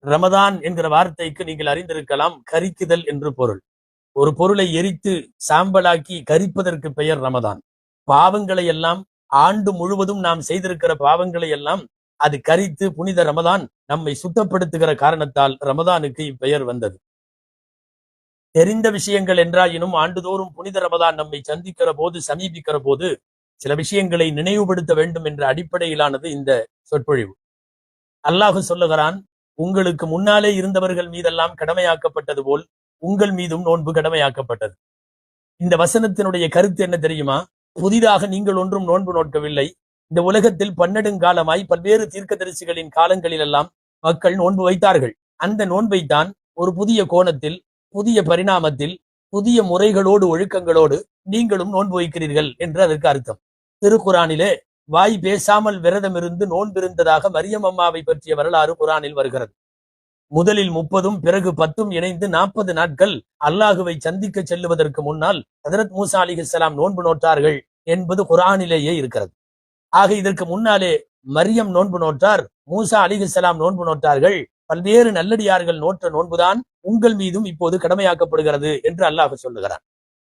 ரமதான் என்கிற வார்த்தைக்கு நீங்கள் அறிந்திருக்கலாம் கரிக்குதல் என்று பொருள். ஒரு பொருளை எரித்து சாம்பலாக்கி கரிப்பதற்கு பெயர் ரமதான். பாவங்களை எல்லாம் ஆண்டு முழுவதும் நாம் செய்திருக்கிற பாவங்களை எல்லாம் அது கரித்து புனித ரமதான் நம்மை சுத்தப்படுத்துகிற காரணத்தால் ரமதானுக்கு இப்பெயர் வந்தது. தெரிந்த விஷயங்கள் என்றாயினும் ஆண்டுதோறும் புனித ரமதான் நம்மை சந்திக்கிற போது சமீபிக்கிற போது சில விஷயங்களை நினைவுபடுத்த வேண்டும் என்ற அடிப்படையிலானது இந்த சொற்பொழிவு. அல்லாஹ் சொல்லுகிறான், உங்களுக்கு முன்னாலே இருந்தவர்கள் மீதெல்லாம் கடமையாக்கப்பட்டது போல் உங்கள் மீதும் நோன்பு கடமையாக்கப்பட்டது. இந்த வசனத்தினுடைய கருத்து என்ன தெரியுமா? புதிதாக நீங்கள் ஒன்றும் நோன்பு நோக்கவில்லை. இந்த உலகத்தில் பன்னெடுங்காலமாய் பல்வேறு தீர்க்கதரிசிகளின் காலங்களில் எல்லாம் மக்கள் நோன்பு வைத்தார்கள். அந்த நோன்பைத்தான் ஒரு புதிய கோணத்தில், புதிய பரிணாமத்தில், புதிய முறைகளோடு ஒழுக்கங்களோடு நீங்களும் நோன்பு வைக்கிறீர்கள் என்று அதற்கு அர்த்தம். திருக்குரானிலே வாய் பேசாமல் விரதம் இருந்து நோன்பிருந்ததாக மரியம் அம்மாவை பற்றிய வரலாறு குரானில் வருகிறது. முதலில் 30 பிறகு 10 இணைந்து 40 நாட்கள் அல்லாஹுவை சந்திக்க செல்லுவதற்கு முன்னால் ஹஜ்ரத் மூசா அலைஹிஸ்ஸலாம் நோன்பு நோட்டார்கள் என்பது குரானிலேயே இருக்கிறது. ஆக இதற்கு முன்னாலே மரியம் நோன்பு நோட்டார், மூசா அலைஹிஸ்ஸலாம் நோன்பு நோட்டார்கள். பல்வேறு நல்லடியார்கள் நோற்ற நோன்புதான் உங்கள் மீதும் இப்போது கடமையாக்கப்படுகிறது என்று அல்லாஹ் சொல்லுகிறான்.